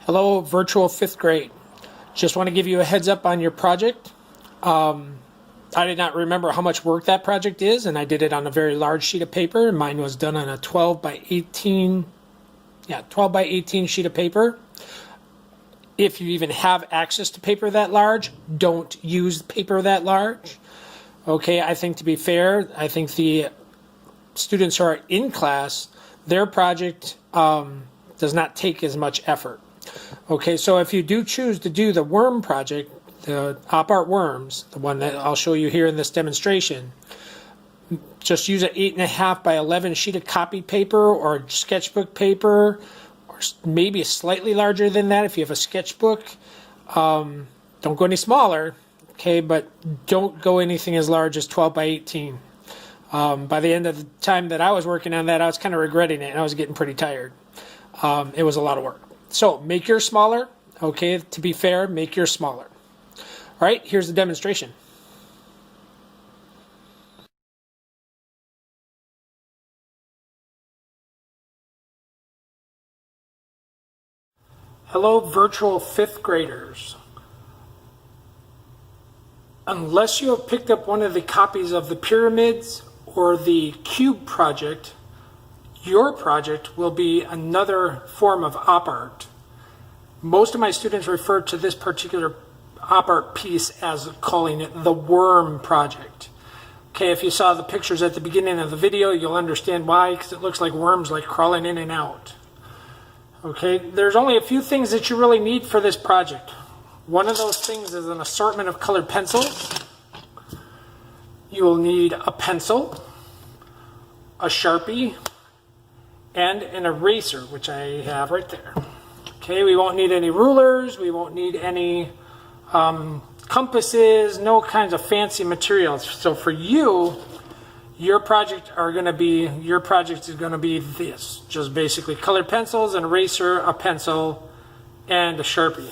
Hello, virtual fifth grade. Just want to give you a heads up on your project. I did not remember how much work that project is, and I did it on a very large sheet of paper. Mine was done on a 12 by 18 sheet of paper. If you even have access to paper that large, don't use paper that large. Okay, I think to be fair, I think the students who are in class, their project does not take as much effort. Okay, so if you do choose to do the worm project, the Opart worms, the one that I'll show you here in this demonstration, just use an 8.5 by 11 sheet of copy paper or sketchbook paper, or maybe slightly larger than that if you have a sketchbook. Don't go any smaller, okay, but don't go anything as large as 12 by 18. By the end of the time that I was working on that, I was kind of regretting it, and I was getting pretty tired. It was a lot of work. So make yours smaller, okay, to be fair, make yours smaller. All right, here's the demonstration. Hello, virtual fifth graders. Unless you have picked up one of the copies of the pyramids or the cube project, your project will be another form of Opart. Most of my students refer to this particular Opart piece as calling it the worm project. Okay, if you saw the pictures at the beginning of the video, you'll understand why, because it looks like worms like crawling in and out. Okay, there's only a few things that you really need for this project. One of those things is an assortment of colored pencils. You will need a pencil, a Sharpie, and an eraser, which I have right there. Okay, we won't need any rulers, we won't need any compasses, no kinds of fancy materials. So for you, your project is going to be this, just basically colored pencils, an eraser, a pencil, and a Sharpie.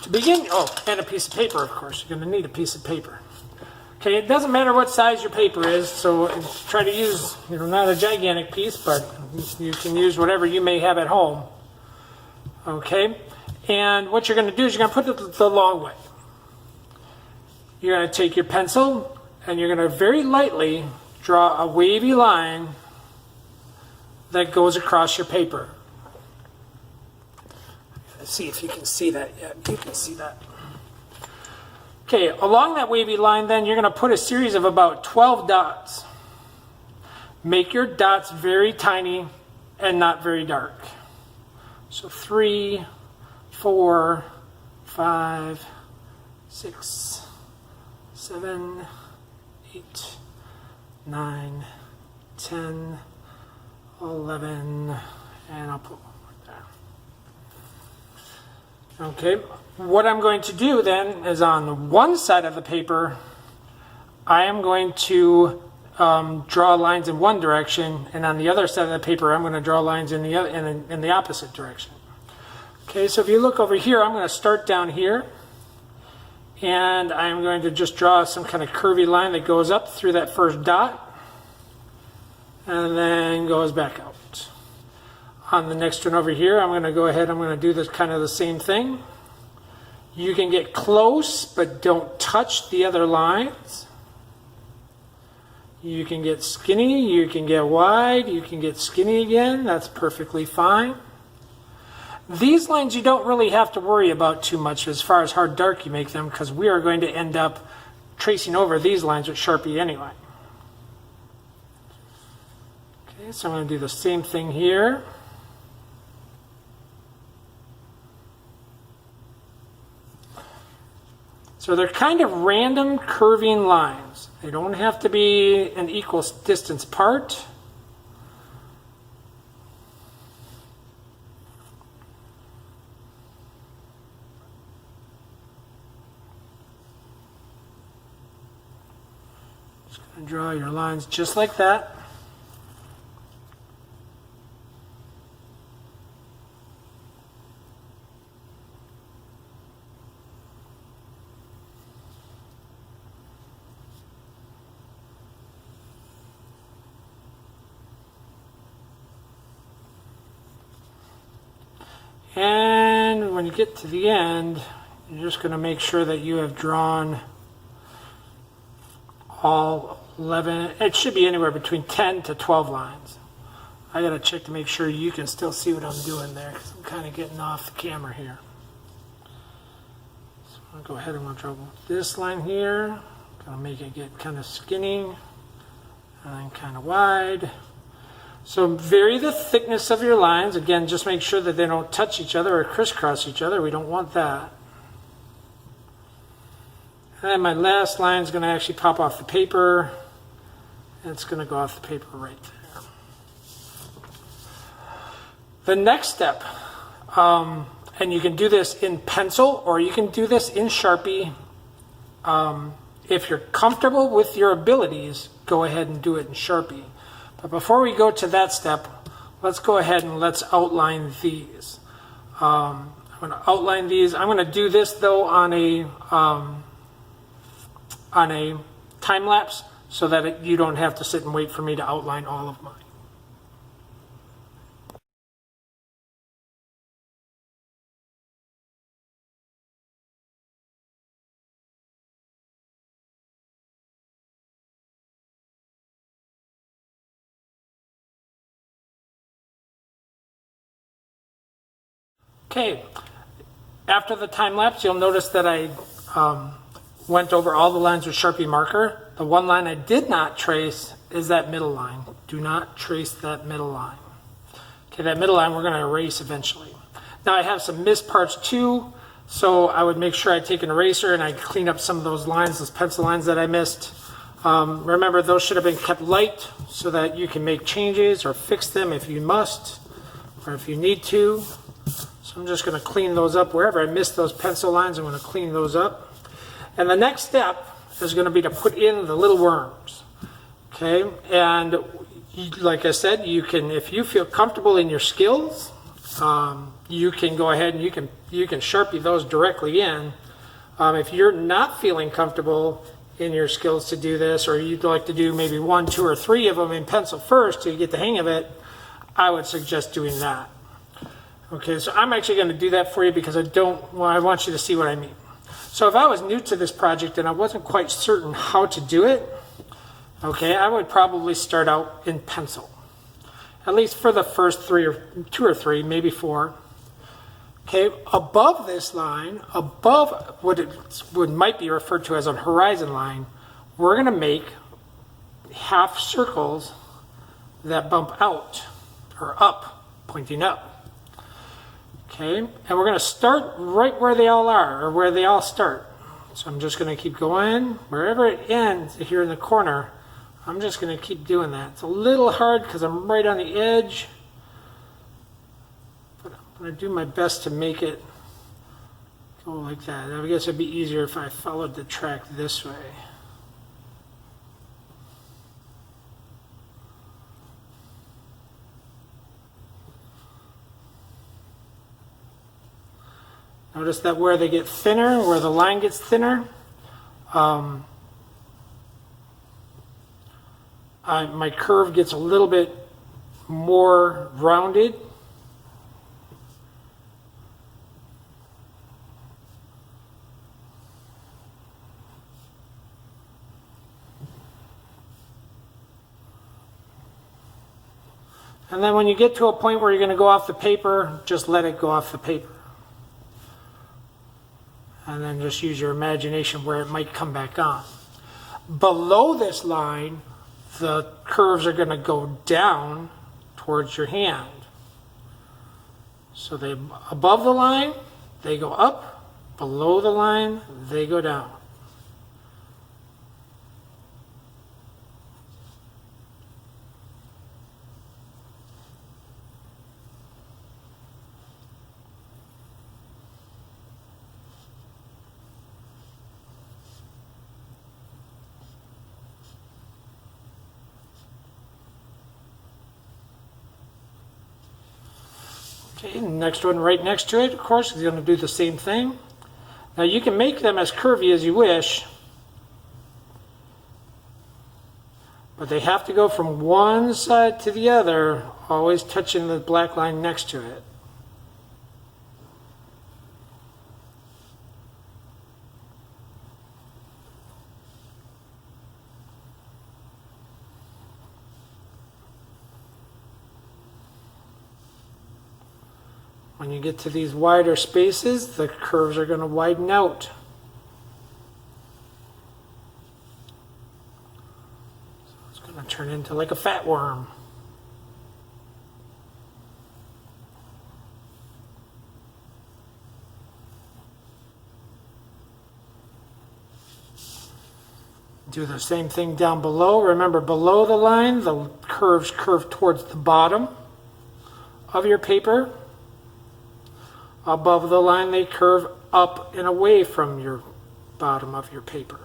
To begin, and a piece of paper, of course. You're going to need a piece of paper. Okay, it doesn't matter what size your paper is, so try to use, not a gigantic piece, but you can use whatever you may have at home. Okay, and what you're going to do is you're going to put it the long way. You're going to take your pencil, and you're going to very lightly draw a wavy line that goes across your paper. Let's see if you can see that yet. You can see that. Okay, along that wavy line then, you're going to put a series of about 12 dots. Make your dots very tiny and not very dark. So 3, 4, 5, 6, 7, 8, 9, 10, 11, and I'll put one right there. Okay. What I'm going to do then is on one side of the paper, I am going to draw lines in one direction, and on the other side of the paper, I'm going to draw lines in the opposite direction. Okay, so if you look over here, I'm going to start down here, and I'm going to just draw some kind of curvy line that goes up through that first dot, and then goes back out. On the next one over here, I'm going to go ahead, I'm going to do this kind of the same thing. You can get close, but don't touch the other lines. You can get skinny, you can get wide, you can get skinny again. That's perfectly fine. These lines you don't really have to worry about too much as far as how dark you make them, because we are going to end up tracing over these lines with Sharpie anyway. Okay, so I'm going to do the same thing here. So they're kind of random curving lines. They don't have to be an equal distance apart. Just going to draw your lines just like that. And when you get to the end, you're just going to make sure that you have drawn all 11. It should be anywhere between 10 to 12 lines. I got to check to make sure you can still see what I'm doing there, because I'm kind of getting off the camera here. So I'm going to go ahead and we'll draw this line here. Going to make it get kind of skinny and then kind of wide. So vary the thickness of your lines. Again, just make sure that they don't touch each other or crisscross each other. We don't want that. And then my last line is going to actually pop off the paper. And it's going to go off the paper right there. The next step, and you can do this in pencil or you can do this in Sharpie. If you're comfortable with your abilities, go ahead and do it in Sharpie. But before we go to that step, let's go ahead and let's outline these. I'm going to outline these. I'm going to do this though on a time lapse so that you don't have to sit and wait for me to outline all of mine. Okay, after the time lapse, you'll notice that I went over all the lines with Sharpie marker. The one line I did not trace is that middle line. Do not trace that middle line. Okay, that middle line we're going to erase eventually. Now I have some missed parts too, so I would make sure I take an eraser and I clean up some of those lines, those pencil lines that I missed. Remember, those should have been kept light so that you can make changes or fix them if you must or if you need to. So I'm just going to clean those up. Wherever I missed those pencil lines, I'm going to clean those up. And the next step is going to be to put in the little worms. Okay, and like I said, you can, if you feel comfortable in your skills, you can go ahead and you can Sharpie those directly in. If you're not feeling comfortable in your skills to do this, or you'd like to do maybe 1, 2, or 3 of them in pencil first to get the hang of it, I would suggest doing that. Okay, so I'm actually going to do that for you because I want you to see what I mean. So if I was new to this project and I wasn't quite certain how to do it, okay, I would probably start out in pencil. At least for the first 2 or 3, maybe 4. Okay, above this line, above what might be referred to as a horizon line, we're going to make half circles that bump out or up, pointing up. Okay, and we're going to start right where they all are, or where they all start. So I'm just going to keep going. Wherever it ends here in the corner, I'm just going to keep doing that. It's a little hard because I'm right on the edge, but I'm going to do my best to make it go like that. I guess it'd be easier if I followed the track this way. Notice that where they get thinner, where the line gets thinner, my curve gets a little bit more rounded. And then when you get to a point where you're going to go off the paper, just let it go off the paper. And then just use your imagination where it might come back on. Below this line, the curves are going to go down towards your hand. So they above the line, they go up. Below the line, they go down. Okay, next one right next to it, of course, is going to do the same thing. Now you can make them as curvy as you wish, but they have to go from one side to the other, always touching the black line next to it. When you get to these wider spaces, the curves are going to widen out. So it's going to turn into like a fat worm. Do the same thing down below. Remember, below the line, the curves curve towards the bottom of your paper. Above the line, they curve up and away from your bottom of your paper.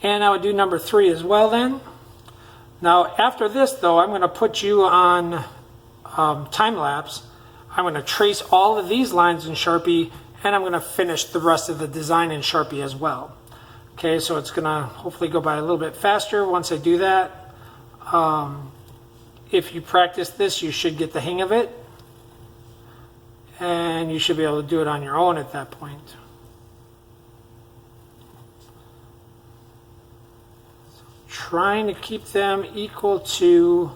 And I would do number 3 as well then. Now after this though, I'm going to put you on time lapse. I'm going to trace all of these lines in Sharpie, and I'm going to finish the rest of the design in Sharpie as well. Okay, so it's going to hopefully go by a little bit faster once I do that. If you practice this, you should get the hang of it, and you should be able to do it on your own at that point. Trying to keep them equal to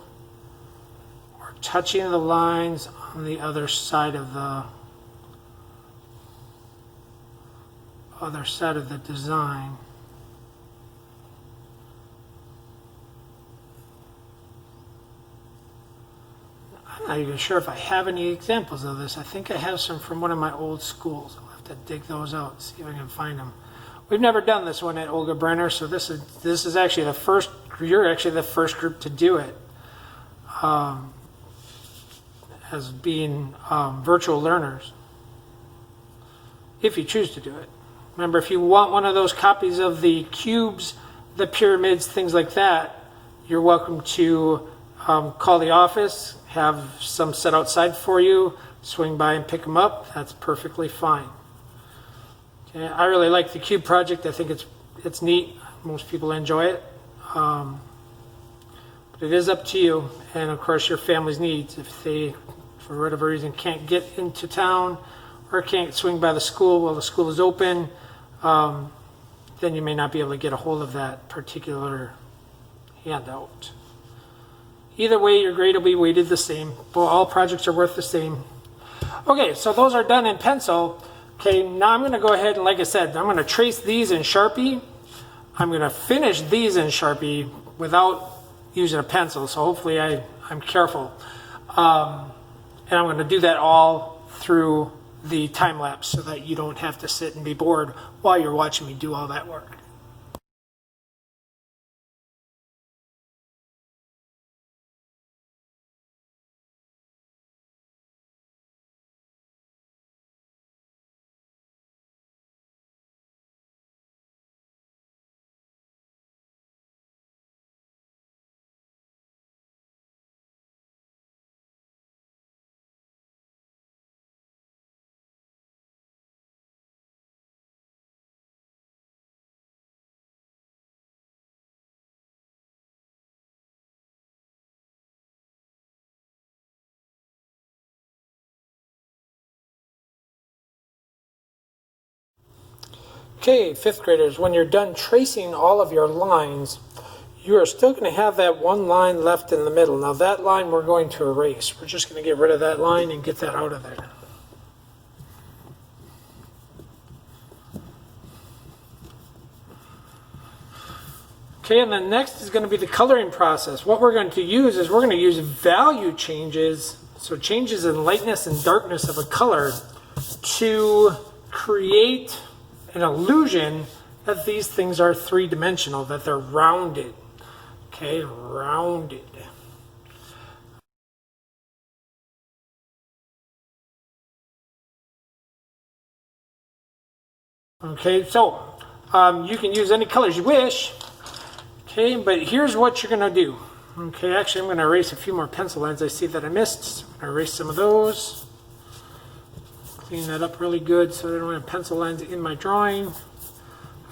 or touching the lines on the other side of the design. I'm not even sure if I have any examples of this. I think I have some from one of my old schools. I'll have to dig those out, see if I can find them. We've never done this one at Olga Brenner, so this is actually the first. You're actually the first group to do it, as being virtual learners, if you choose to do it. Remember, if you want one of those copies of the cubes, the pyramids, things like that, you're welcome to call the office, have some set outside for you, swing by and pick them up. That's perfectly fine. Okay, I really like the cube project. I think it's neat. Most people enjoy it. But it is up to you, and of course your family's needs. If they, for whatever reason, can't get into town or can't swing by the school while the school is open, then you may not be able to get a hold of that particular handout. Either way, your grade will be weighted the same. All projects are worth the same. Okay, so those are done in pencil. Okay, now I'm going to go ahead and, like I said, I'm going to trace these in Sharpie. I'm going to finish these in Sharpie without using a pencil, so hopefully I'm careful. And I'm going to do that all through the time lapse so that you don't have to sit and be bored while you're watching me do all that work. Okay, 5th graders, when you're done tracing all of your lines, you are still going to have that one line left in the middle. Now that line we're going to erase. We're just going to get rid of that line and get that out of there. Okay, and then next is going to be the coloring process. What we're going to use is we're going to use value changes, so changes in lightness and darkness of a color, to create an illusion that these things are three-dimensional, that they're rounded. Okay, rounded. Okay, so you can use any colors you wish. Okay, but here's what you're going to do. Okay, actually I'm going to erase a few more pencil lines I see that I missed. So I'm going to erase some of those. Clean that up really good so I don't have pencil lines in my drawing.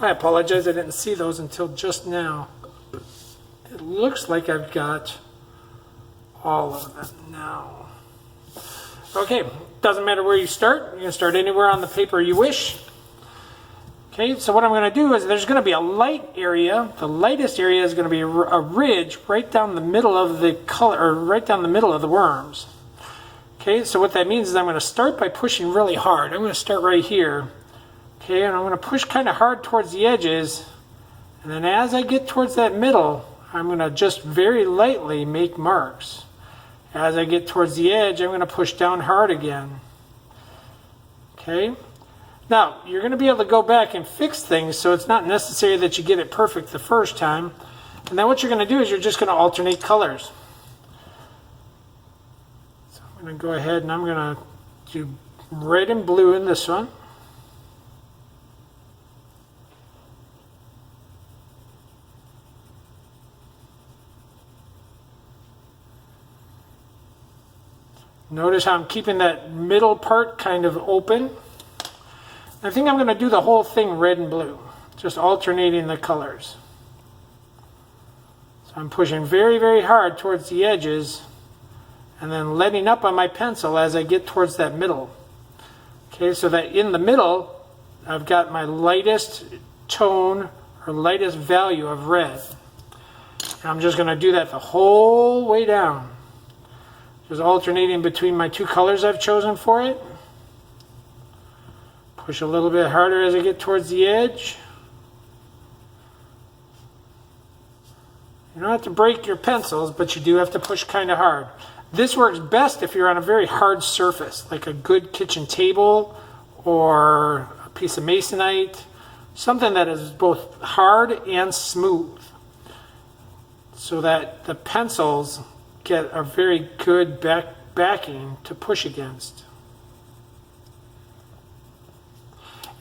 I apologize, I didn't see those until just now. It looks like I've got all of them now. Okay, doesn't matter where you start. You can start anywhere on the paper you wish. Okay, so what I'm going to do is there's going to be a light area. The lightest area is going to be a ridge right down the middle of the color, or right down the middle of the worms. Okay, so what that means is I'm going to start by pushing really hard. I'm going to start right here. Okay, and I'm going to push kind of hard towards the edges. And then as I get towards that middle, I'm going to just very lightly make marks. As I get towards the edge, I'm going to push down hard again. Okay? Now, you're going to be able to go back and fix things, so it's not necessary that you get it perfect the first time. And then what you're going to do is you're just going to alternate colors. So I'm going to go ahead and I'm going to do red and blue in this one. Notice how I'm keeping that middle part kind of open. I think I'm going to do the whole thing red and blue, just alternating the colors. So I'm pushing very, very hard towards the edges and then letting up on my pencil as I get towards that middle. Okay, so that in the middle, I've got my lightest tone or lightest value of red. And I'm just going to do that the whole way down. Just alternating between my two colors I've chosen for it. Push a little bit harder as I get towards the edge. You don't have to break your pencils, but you do have to push kind of hard. This works best if you're on a very hard surface, like a good kitchen table or a piece of masonite, something that is both hard and smooth, so that the pencils get a very good backing to push against.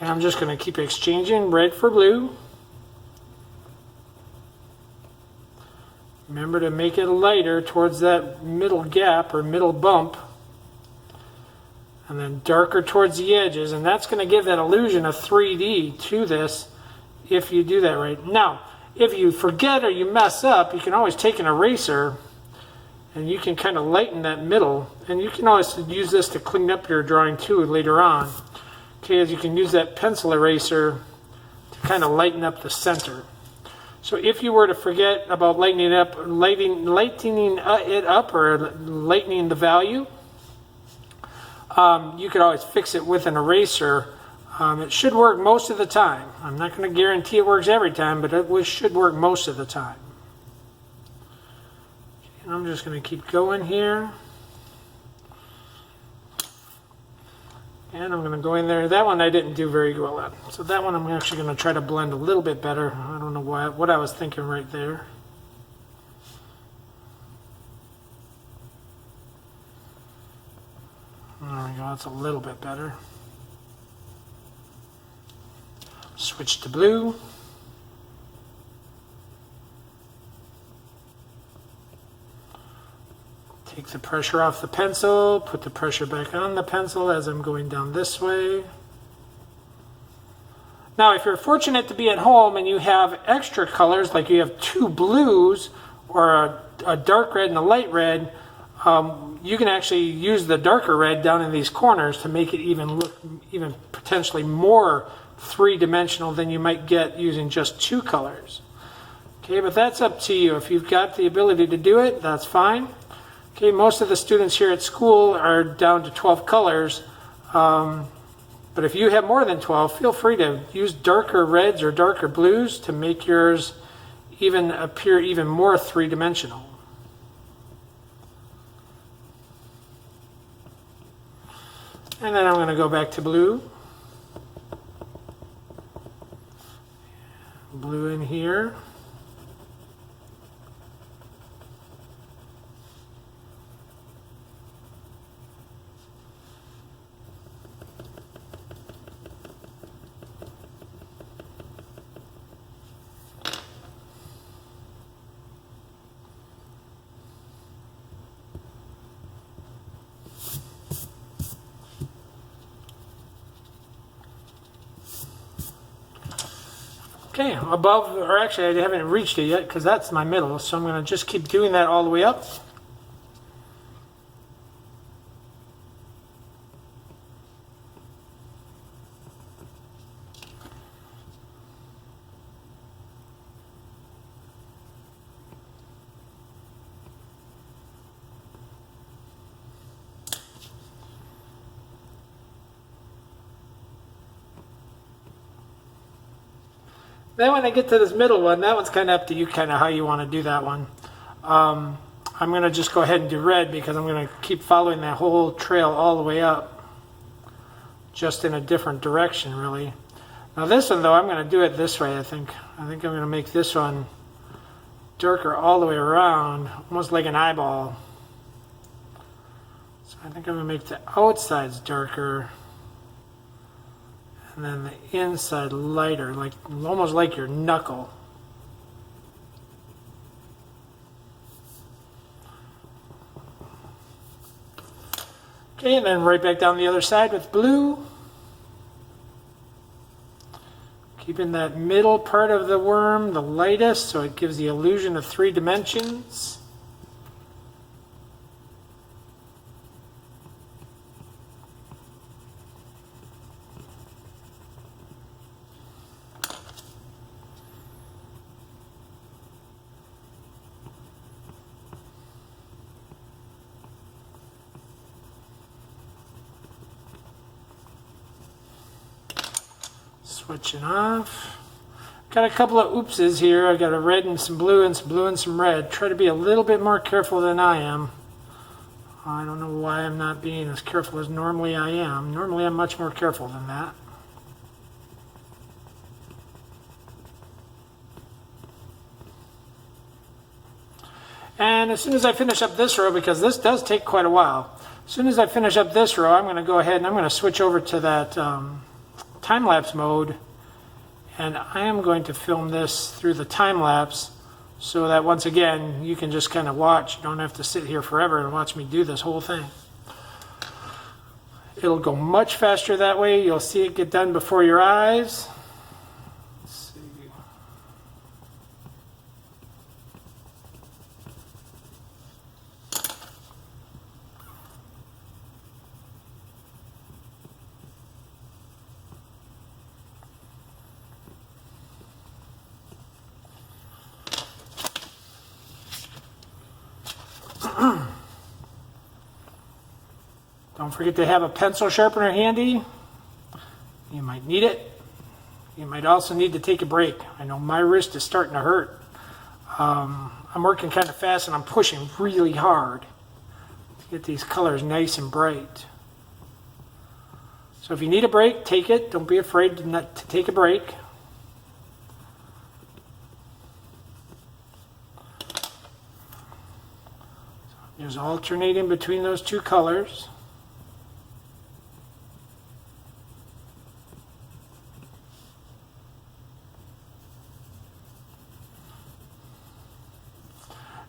And I'm just going to keep exchanging red for blue. Remember to make it lighter towards that middle gap or middle bump. And then darker towards the edges. And that's going to give that illusion of 3D to this if you do that right. Now, if you forget or you mess up, you can always take an eraser and you can kind of lighten that middle. And you can always use this to clean up your drawing too later on. Okay, as you can use that pencil eraser to kind of lighten up the center. So if you were to forget about lightening it up or lightening the value, you could always fix it with an eraser. It should work most of the time. I'm not going to guarantee it works every time, but it should work most of the time. And I'm just going to keep going here. And I'm going to go in there. That one I didn't do very well at. So that one I'm actually going to try to blend a little bit better. I don't know what I was thinking right there. There we go. That's a little bit better. Switch to blue. Take the pressure off the pencil, put the pressure back on the pencil as I'm going down this way. Now, if you're fortunate to be at home and you have extra colors, like you have two blues or a dark red and a light red, you can actually use the darker red down in these corners to make it even look even potentially more three-dimensional than you might get using just two colors. Okay, but that's up to you. If you've got the ability to do it, that's fine. Okay, most of the students here at school are down to 12 colors, but if you have more than 12, feel free to use darker reds or darker blues to make yours even appear even more three-dimensional. And then I'm going to go back to blue. Blue in here. Okay, above, or actually I haven't reached it yet because that's my middle, so I'm going to just keep doing that all the way up. Then when I get to this middle one, that one's kind of up to you, kind of how you want to do that one. I'm going to just go ahead and do red because I'm going to keep following that whole trail all the way up, just in a different direction, really. Now this one, though, I'm going to do it this way, I think. I think I'm going to make this one darker all the way around, almost like an eyeball. So I think I'm going to make the outsides darker, and then the inside lighter, like almost like your knuckle. Okay, and then right back down the other side with blue. Keeping that middle part of the worm the lightest so it gives the illusion of 3 dimensions. Switching off. Got a couple of oopses here. I got a red and some blue and some blue and some red. Try to be a little bit more careful than I am. I don't know why I'm not being as careful as normally I am. Normally I'm much more careful than that. And as soon as I finish up this row, because this does take quite a while, as soon as I finish up this row, I'm going to go ahead and I'm going to switch over to that time-lapse mode, and I am going to film this through the time-lapse so that once again you can just kind of watch. You don't have to sit here forever and watch me do this whole thing. It'll go much faster that way. You'll see it get done before your eyes. Let's see. Don't forget to have a pencil sharpener handy. You might need it. You might also need to take a break. I know my wrist is starting to hurt. I'm working kind of fast and I'm pushing really hard to get these colors nice and bright. So if you need a break, take it. Don't be afraid to take a break. Just alternating between those two colors.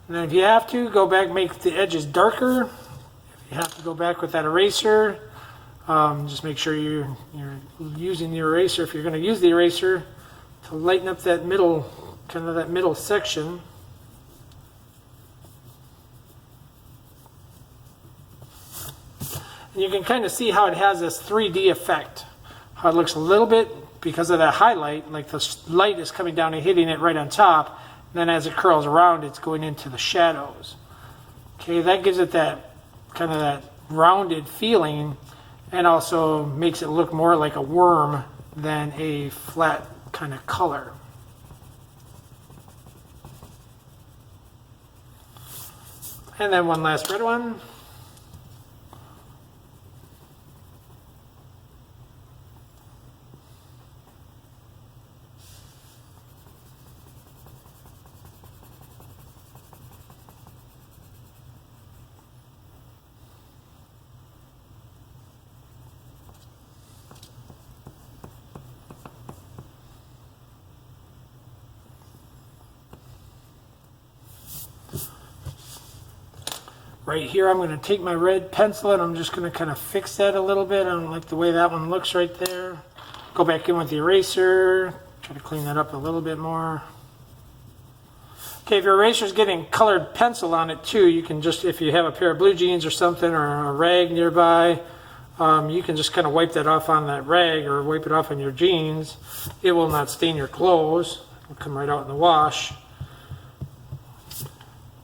And then if you have to, go back, make the edges darker. If you have to go back with that eraser, just make sure you're using the eraser, if you're going to use the eraser, to lighten up that middle, kind of that middle section. And you can kind of see how it has this 3D effect. How it looks a little bit, because of that highlight, like the light is coming down and hitting it right on top. Then as it curls around, it's going into the shadows. Okay, that gives it that kind of that rounded feeling, and also makes it look more like a worm than a flat kind of color. And then one last red one. Right here, I'm going to take my red pencil and I'm just going to kind of fix that a little bit. I don't like the way that one looks right there. Go back in with the eraser, Try to clean that up a little bit more. Okay, if your eraser is getting colored pencil on it too, you can just, if you have a pair of blue jeans or something or a rag nearby, you can just kind of wipe that off on that rag or wipe it off on your jeans. It will not stain your clothes. It'll come right out in the wash.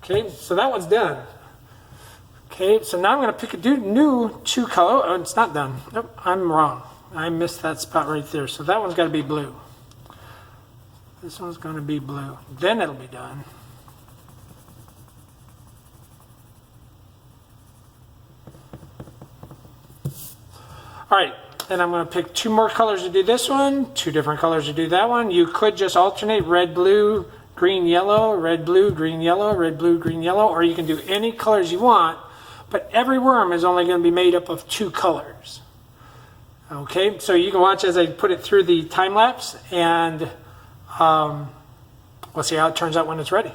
Okay, so that one's done. Okay, so now I'm going to pick a new two color. Oh, it's not done. Nope, I'm wrong. I missed that spot right there. So that one's got to be blue. This one's going to be blue. Then it'll be done. All right, then I'm going to pick two more colors to do this one, two different colors to do that one. You could just alternate red, blue, green, yellow, red, blue, green, yellow, red, blue, green, yellow, or you can do any colors you want, but every worm is only going to be made up of two colors. Okay, so you can watch as I put it through the time lapse, and we'll see how it turns out when it's ready.